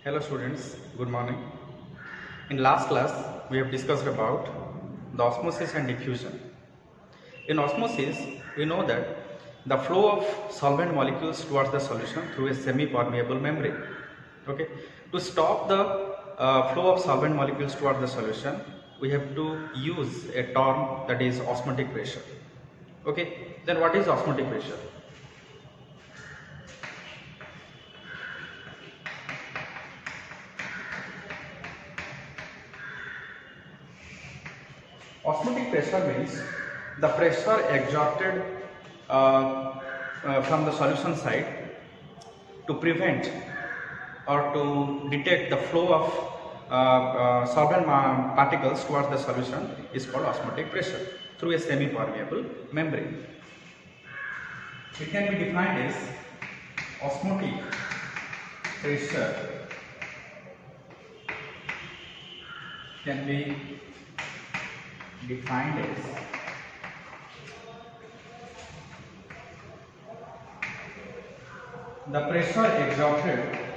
Hello students, good morning. In last class, we have discussed about the osmosis and diffusion. In osmosis, we know that the flow of solvent molecules towards the solution through a semi-permeable membrane. Okay, to stop the flow of solvent molecules towards the solution, we have to use a term that is osmotic pressure. Okay, then what is osmotic pressure? Osmotic pressure means the pressure exerted from the solution side to prevent or to detect the flow of solvent particles towards the solution is called osmotic pressure through a semi-permeable membrane. It can be defined as osmotic pressure can be defined as the pressure exerted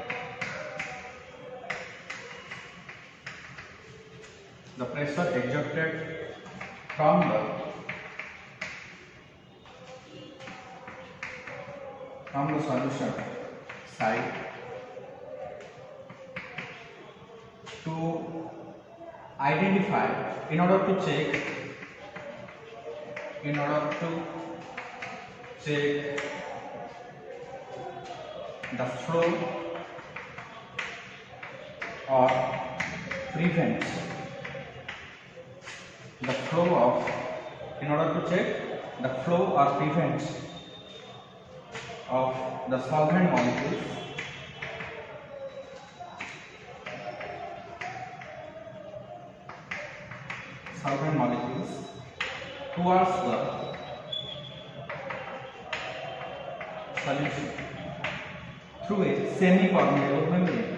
from the solution side to identify in order to check the flow or prevent the flow of of the solvent molecules towards the solution through a semi-permeable membrane.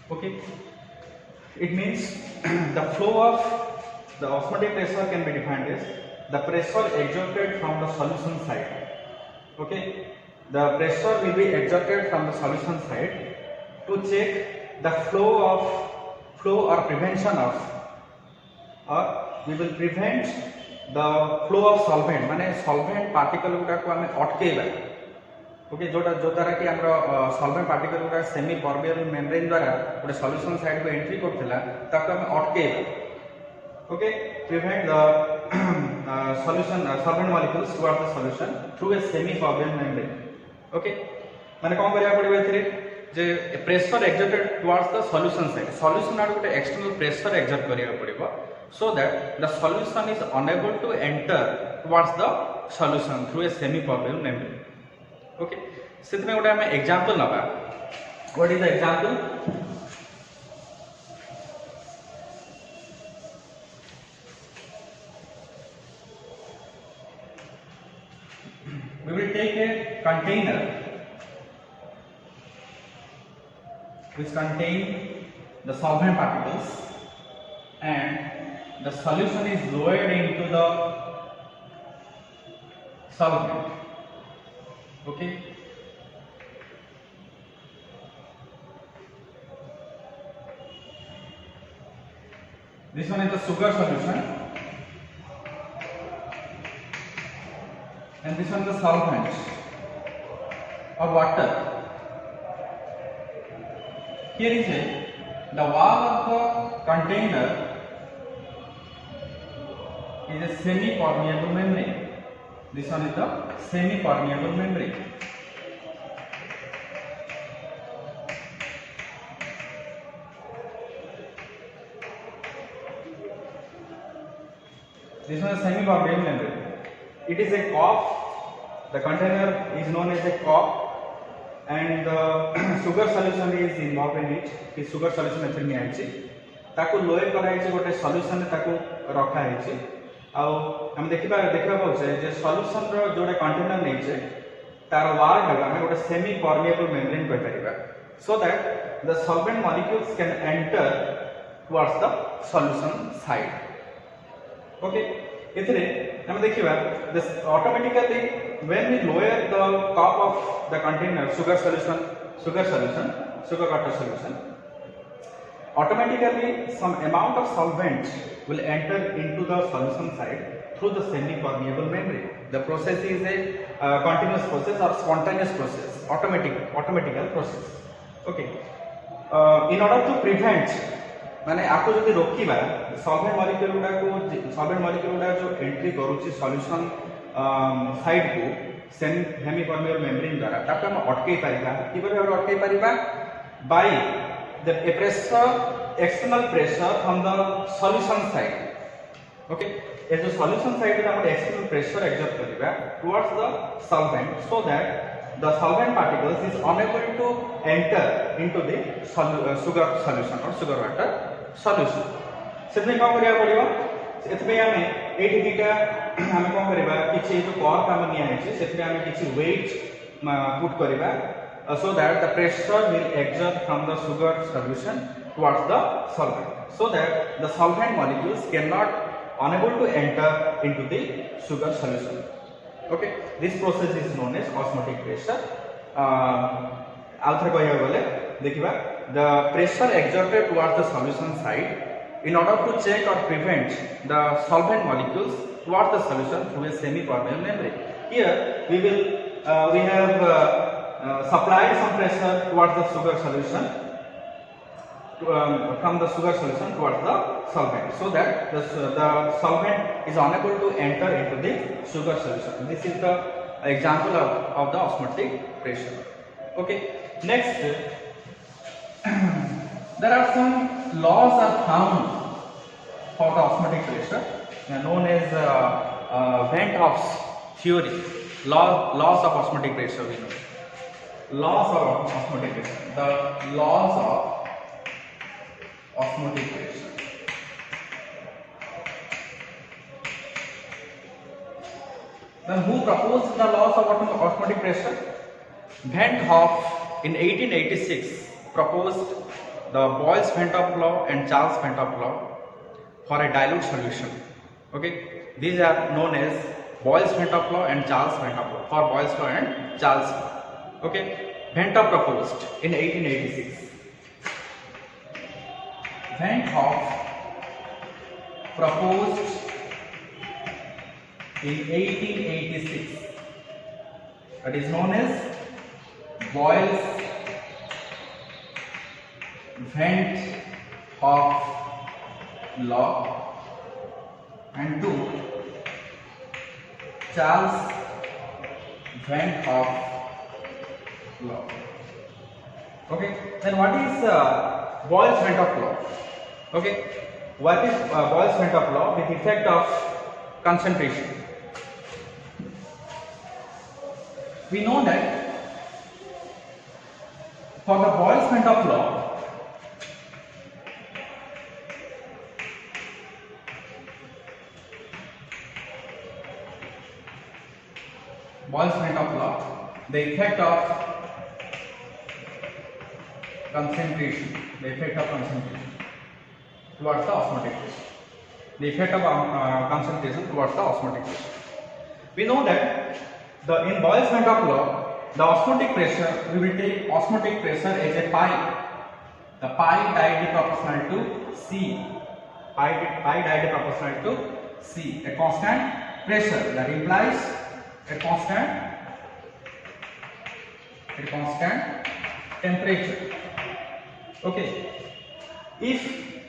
Okay, it means the flow of the osmotic pressure can be defined as the pressure exerted from the solution side. Okay, the pressure will be exerted from the solution side to check the flow or prevention of, or we will prevent the flow of solvent माने solvent particle गुड़ा को हमें अटकेइबा. Okay, जो द्वारा कि हमरो solvent particle गुड़ा सेमी परमेबल मेम्ब्रेन द्वारा गोटे सॉल्यूशन साइड को एंट्री करथिला ताको हमें अटकेइबा. Okay, prevent the solvent molecules towards the solution through a semi permeable membrane. Okay, माने कोन करिया पड़िबो एथिरे जे pressure exerted towards the solution side, solution आड़ गोटे एक्सटर्नल प्रेशर एक्सर्ट करिया पड़िबो so that the solution is unable to enter towards the solution through a semi permeable membrane. Okay, so we will take example. What is the example? We will take a container which contain the solvent particles and the solution is lowered into the solvent. Okay, this one is the sugar solution and this one is the solvent or water. Here is the wall of the container is a semi-permeable membrane. This one is the semi-permeable membrane. This one is semi-permeable membrane. It is a cup. The container is known as a cup, and the sugar solution is involved in it. This sugar solution is in it. ताको lower कराई गोटे solution ताको रखा है. हम देखा पाचे जे solution रो जोडे कंटेनर नै छे तार वाल हम गोटे सेमी परमेबल मेम्ब्रेन कहि परिबा, so that the solvent molecules can enter towards the solution side. Okay, एथिरे हम देखिबा this automatically when we lower the top of the container sugar water solution, automatically some amount of solvent will enter into the solution side through the semi-permeable membrane. The process is a continuous process or spontaneous process, automatical process. Okay, in order to prevent माने आपको जदि रोकिबा solvent molecule गुडा जो entry करूची solution side को semi permeable membrane द्वारा ताको हम अटकै परिबा किबरे अटकै परिबा by the external pressure from the solution side. Okay, ए जो सॉल्यूशन साइड रे हम एक्सटर्नल प्रेशर एक्सर्ट करिबा towards the solvent so that the solvent particles is unable to enter into the sugar solution or sugar water solution. सेतमे कोन करिया पड़िबो एतमे हमें एठी दिटा हमें कोन करबा किछि जो कर्व हम निया है सेतमे हमें किछि वेट पुट करबा so that the pressure will exert from the sugar solution towards the solvent so that the solvent molecules cannot unable to enter into the sugar solution. Okay, this process is known as osmotic pressure. आउथर कहया गले देखिबा the pressure exerted towards the solution side in order to check or prevent the solvent molecules towards the solution through a semi-permeable membrane. Here we have supplied some pressure towards the sugar solution from the sugar solution towards the solvent so that the solvent is unable to enter into the sugar solution. This is the example of the osmotic pressure. Okay, next there are some laws are found for the osmotic pressure known as Van 't Hoff's theory. Laws of osmotic pressure we know. Laws of osmotic pressure. The laws of osmotic pressure. Then who proposed the laws of osmotic pressure? Van 't Hoff in 1886 proposed the Boyles-Van 't Hoff law and Charles-Van 't Hoff law for a dilute solution. Okay, these are known as Boyles-Van 't Hoff law and Charles-Van 't Hoff law. For Boyle's law and Charles law. Okay, Van 't Hoff proposed in 1886. Van 't Hoff proposed in 1886. That is known as Boyles-Van 't Hoff law and to Charles-Van 't Hoff law. Okay, then what is Boyles-Van 't Hoff law? Okay, what is Boyles-Van 't Hoff law with effect of concentration? We know that for the Boyles-Van 't Hoff law, the effect of concentration towards the osmotic pressure. The effect of concentration towards the osmotic pressure. We know that in Boyles-Van 't Hoff law, the osmotic pressure, we will take osmotic pressure as a pi. The pi directly proportional to C. Pi directly proportional to C. A constant pressure that implies a constant temperature. Okay. If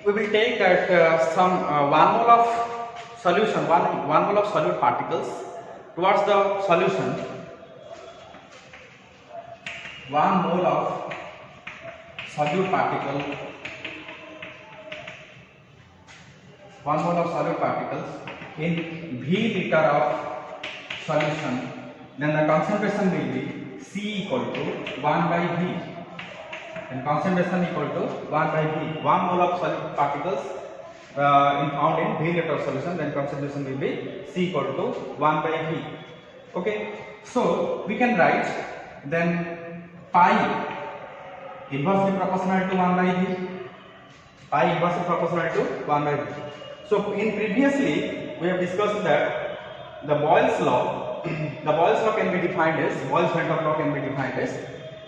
we will take that some 1 mole of solution, 1 mole of solute particles towards the solution, 1 mole of solute particles in V liter of solution, then the concentration will be C equal to 1 by V. And concentration equal to 1 by V. 1 mole of solute particles found in V liter solution, then concentration will be C equal to 1 by V. Okay, so we can write then pi inversely proportional to 1 by V. pi inversely proportional to 1 by v. So in previously we have discussed that the Boyle's law, the Boyle's law can be defined as, Boyle's-Van't law can be defined as,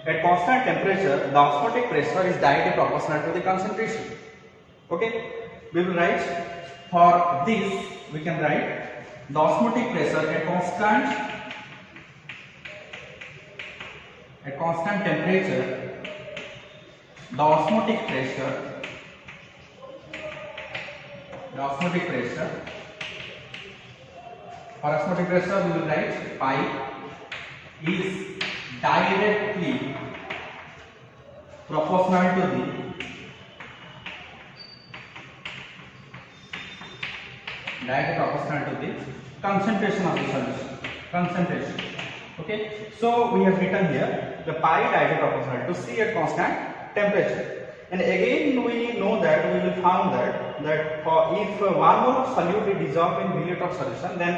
at constant temperature the osmotic pressure is directly proportional to the concentration. Okay, we will write, for this we can write the osmotic pressure at constant temperature, the osmotic pressure for osmotic pressure we will write pi is directly proportional to the concentration of the solution. Okay, so we have written here the pi directly proportional to C at constant temperature. And again we know that we will found that for if 1 mole of solute is dissolved in milliliter of solution, then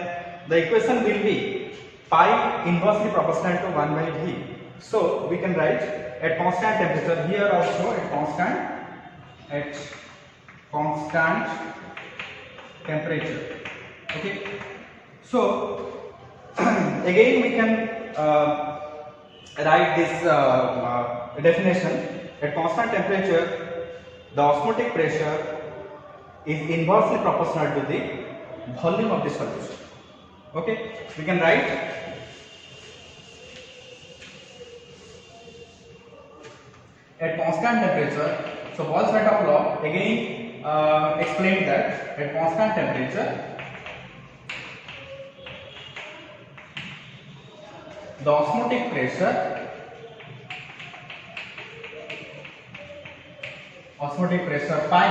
the equation will be pi inversely proportional to 1 by v. So we can write at constant temperature, here also at constant temperature. Okay, so again we can write this definition. At constant temperature the osmotic pressure is inversely proportional to the volume of the solution. Okay, we can write at constant temperature. So Boyle's-Van't law again explained that at constant temperature the osmotic pressure pi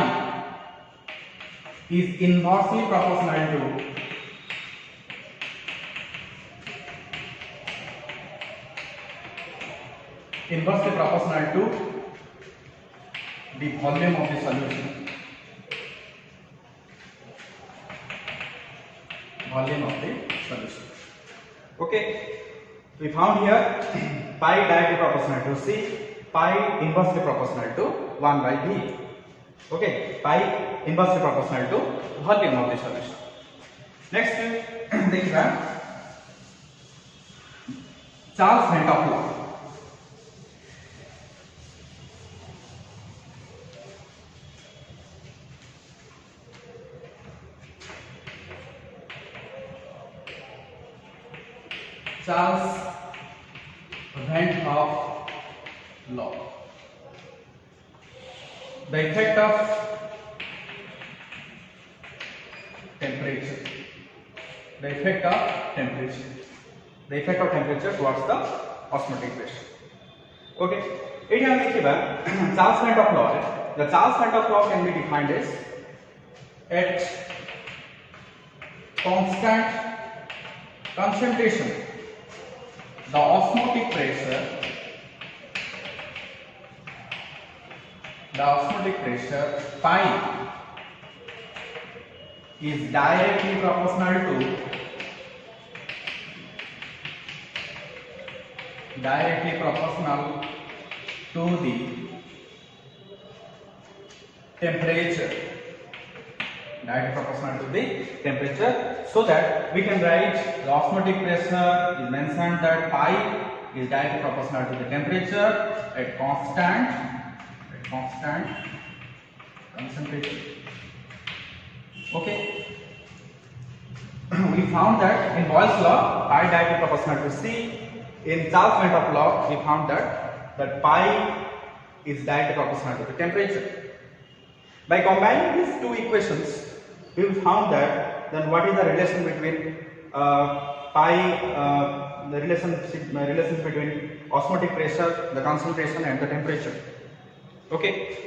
is inversely proportional to the volume of the solution. Okay, we found here pi directly proportional to C, pi inversely proportional to 1 by v. Okay, pi inversely proportional to volume of the solution. Next, देखिए Charles-Van't law. Charles-Van't law. The effect of temperature. Towards the osmotic pressure. Okay. It हम देखिएगा Charles-Van't law. The Charles-Van't law can be defined as at constant concentration the osmotic pressure pi is directly proportional to the temperature, so that we can write the osmotic pressure is mentioned that pi is directly proportional to the temperature at constant concentration. Okay, we found that in Boyle's law pi directly proportional to C. In Charles-Van't law we found that pi is directly proportional to the temperature. By combining these two equations we found that then what is the relation between the relations between osmotic pressure, the concentration and the temperature. Okay.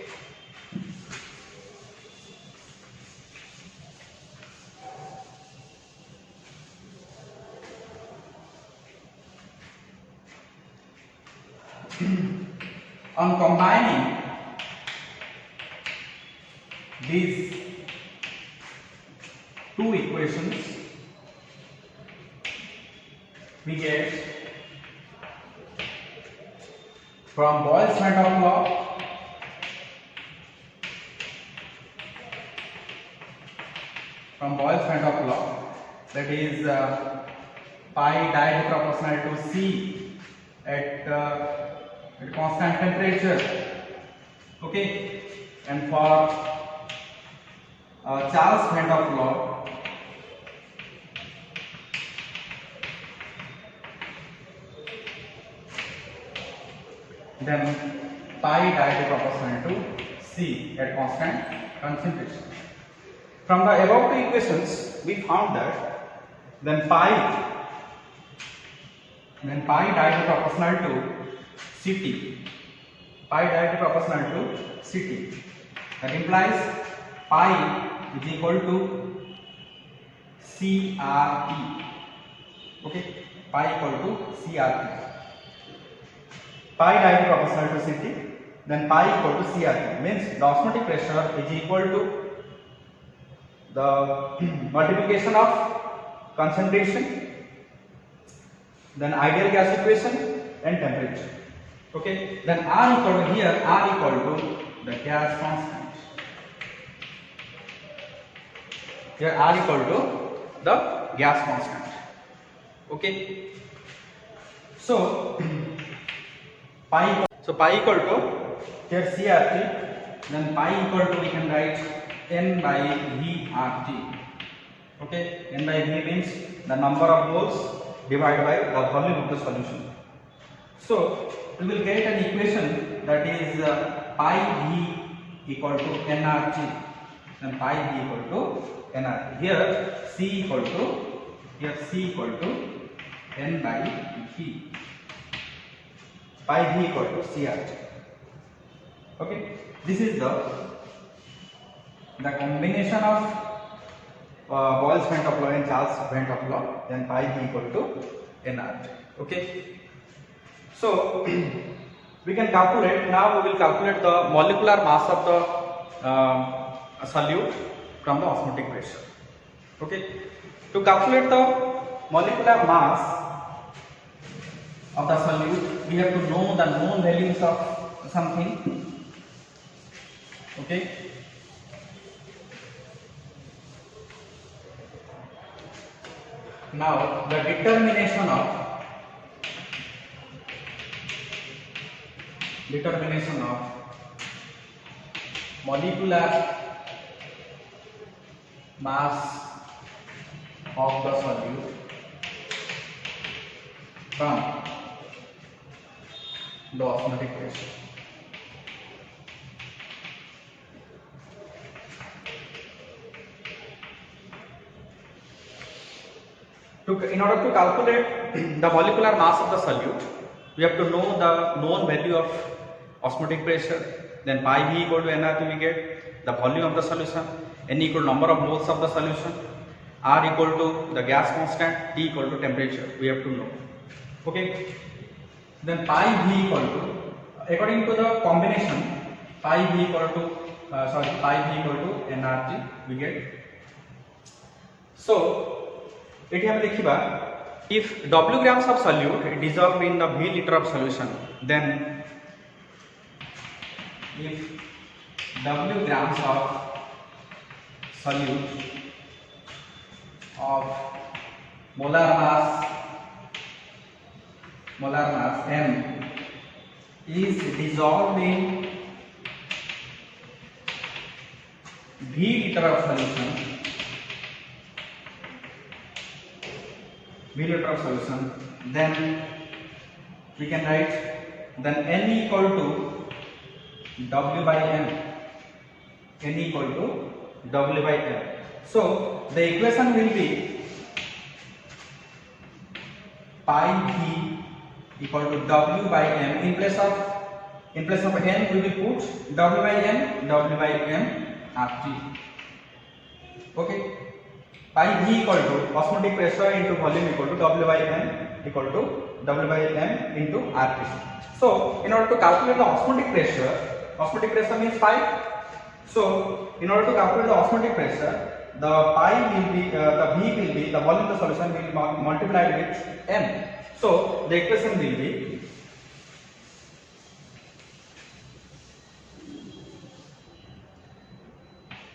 On combining these two equations we get from Boyle's-Van't law from Boyles-Van't law, that is pi directly proportional to C at constant temperature. Okay, and for Charles-Van't law, then pi directly proportional to C at constant concentration. From the above two equations, we found that then pi directly proportional to Ct. Pi directly proportional to Ct. That implies pi is equal to CRT. Okay, pi equal to CRT. Pi directly proportional to Ct, then pi equal to CRT, means the osmotic pressure is equal to the multiplication of concentration, then ideal gas equation and temperature. Okay, then R equal to here, R equal to the gas constant. Here R equal to the gas constant. Okay, so pi equal to here CRT, then pi equal to we can write N by VRT. Okay, N by V means the number of moles divided by the volume of the solution. So we will get an equation that is pi V equal to nRT, then pi V equal to nRT. Here C equal to N by V. Pi V equal to CRT. Okay, this is the combination of Boyles-Van't law and Charles-Van't law, then pi V equal to nRT. Okay, so we can calculate, now we will calculate the molecular mass of the solute from the osmotic pressure. Okay, to calculate the molecular mass of the solute, we have to know the known values of something. Okay, now the determination of molecular mass of the solute from the osmotic pressure. In order to calculate the molecular mass of the solute, we have to know the known value of osmotic pressure, then pi V equal to nRT we get, the volume of the solution, N equal to number of moles of the solution, R equal to the gas constant, T equal to temperature, we have to know. Okay, then pi V equal to, according to the combination, pi V equal to nRT we get. So एठी हम देखिबा, if W grams of solute dissolved in the V liter of solution, then if W grams of solute of molar mass M is dissolved in V liter of solution, then we can write then N equal to W by M. N equal to W by M. So the equation will be pi V equal to W by M. In place of N we will put W by M RT. Okay. Pi V equal to osmotic pressure into volume equal to W by M equal to W by M into RT. So in order to calculate the osmotic pressure means pi. So in order to calculate the osmotic pressure, the pi will be, the V will be, the volume of the solution will be multiplied with M. So the equation will be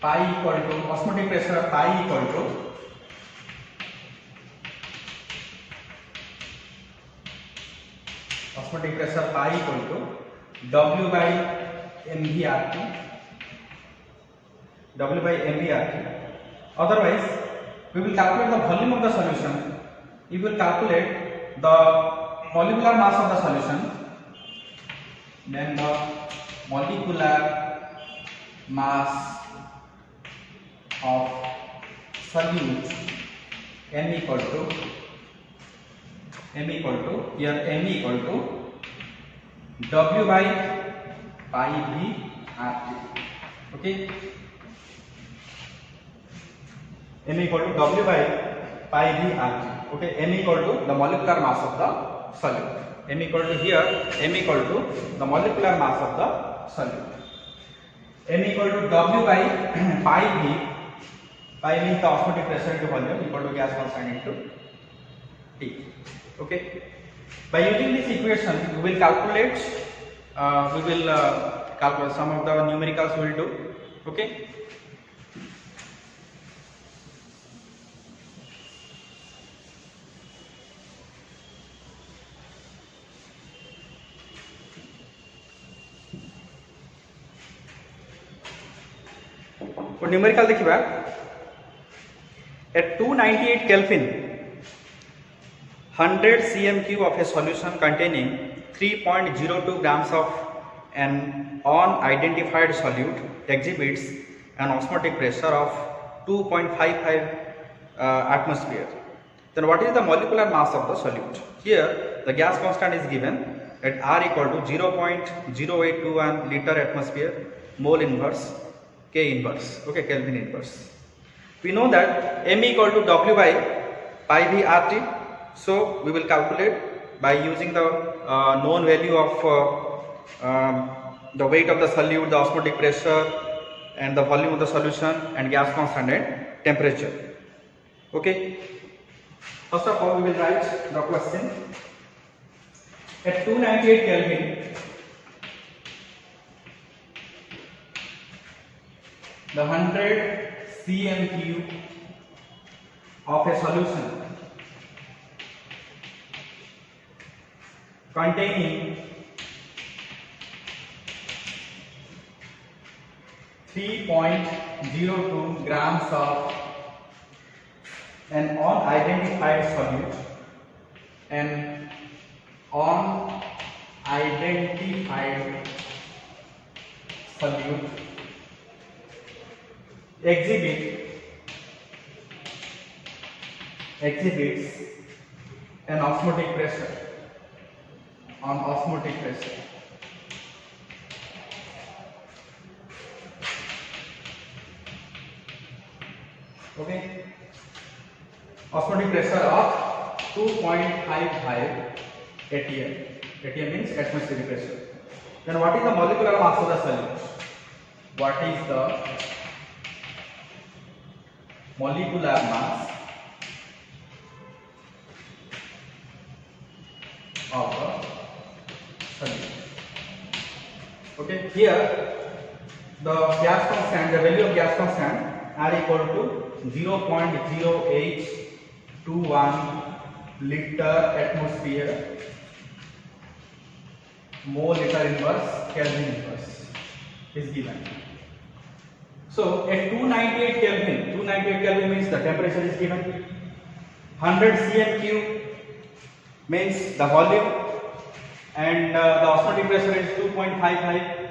pi equal to osmotic pressure pi equal to osmotic pressure pi equal to W by mv/RT. W by mv/RT. Otherwise, we will calculate the volume of the solution. We will calculate the molecular mass of the solution. Then the molecular mass of solute m equal to here m equal to W by pi v RT. Okay, m equal to W by pi v RT. Okay, m equal to the molecular mass of the solute. M equal to here m equal to the molecular mass of the solute. M equal to W by pi v. Pi means the osmotic pressure into volume equal to gas constant into T. Okay. By using this equation, we will calculate. Calculate some of the numericals. We will do. Okay. For numerical देखिए at 298 Kelvin 100 cm cube of a solution containing 3.02 grams of an unidentified solute exhibits an osmotic pressure of 2.55 atmosphere. Then what is the molecular mass of the solute? Here the gas constant is given at R equal to 0.0821 liter atmosphere mole inverse K inverse, okay, Kelvin inverse. We know that m equal to W by pi v RT. So we will calculate by using the known value of the weight of the solute, the osmotic pressure, and the volume of the solution, and gas constant and temperature. Okay. First of all, we will write the question. At 298 Kelvin, the 100 cm cube of a solution containing 3.02 grams of an unidentified solute exhibits an osmotic pressure okay, osmotic pressure of 2.55 atm. Atm means atmospheric pressure. Then what is the molecular mass of the solute? What is the molecular mass of the solute? Okay, here the gas constant, the value of gas constant R equal to 0.0821 liter atmosphere mole liter inverse Kelvin inverse is given. So at 298 Kelvin means the temperature is given. 100 cm cube means the volume, and the osmotic pressure is 2.55,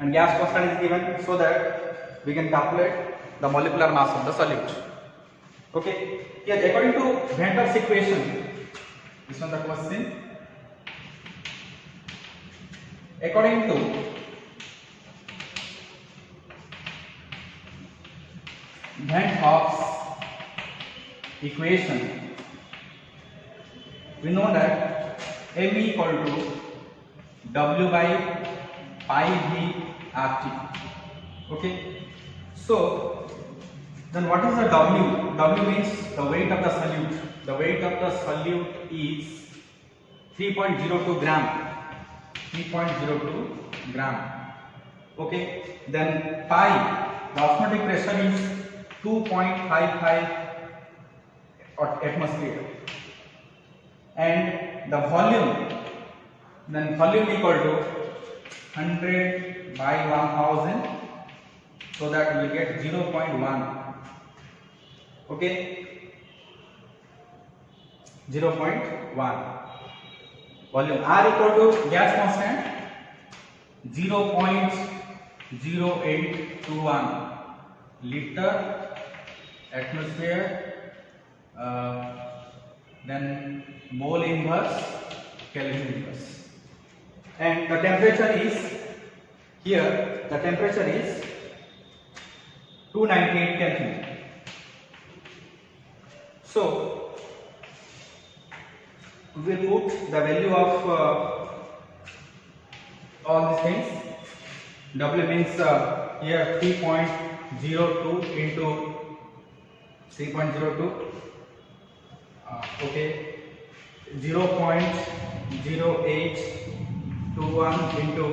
and gas constant is given, so that we can calculate the molecular mass of the solute. Okay, here according to Venters equation, this one the question. According to Venters equation, we know that m equal to W by pi v RT. Okay, so then what is the W? W means the weight of the solute. The weight of the solute is 3.02 gram. 3.02 gram. Okay, then pi the osmotic pressure is 2.55 atmosphere, and the volume, then volume equal to 100 by 1000, so that we will get 0.1. Okay, 0.1. Volume R equal to gas constant 0.0821 liter atmosphere, then mole inverse, Kelvin inverse, and the temperature is here. The temperature is 298 Kelvin. So we will put the value of all these things. W means here 3.02 into 3.02, okay, 0.0821 into,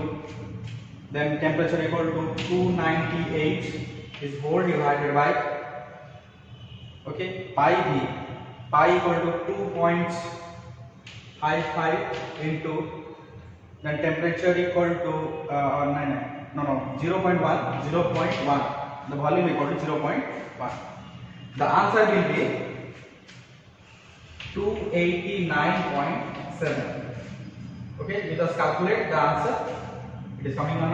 then temperature equal to 298 is whole divided by, okay, pi v, pi equal to 2.55 into, then temperature equal to 0.1, the volume equal to 0.1. The answer will be 289.7. Okay, let us calculate the answer. It is coming on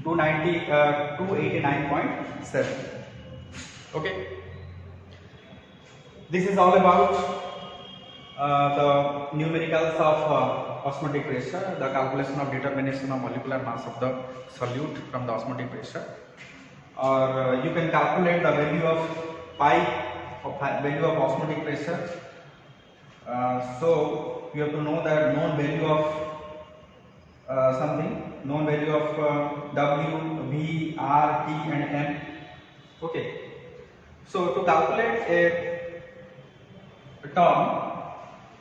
289.7. Okay, this is all about the numericals of osmotic pressure, the calculation of determination of molecular mass of the solute from the osmotic pressure, or you can calculate the value of pi, value of osmotic pressure. So you have to know the known value of something, known value of W, V, R, T and M. Okay, so to calculate a term,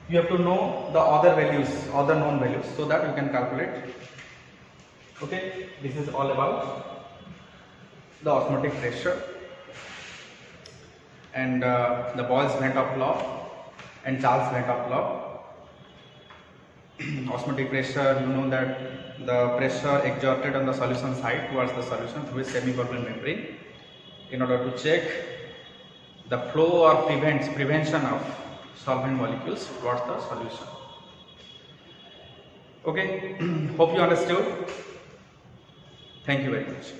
you have to know the other values, other known values, so that you can calculate. Okay, this is all about the osmotic pressure and the Boyles-Van't law and Charles-Van't law. Osmotic pressure, you know that the pressure exerted on the solution side towards the solution through a semi-permeable membrane in order to check the flow or prevention of solvent molecules towards the solution. Okay, hope you understood. Thank you very much.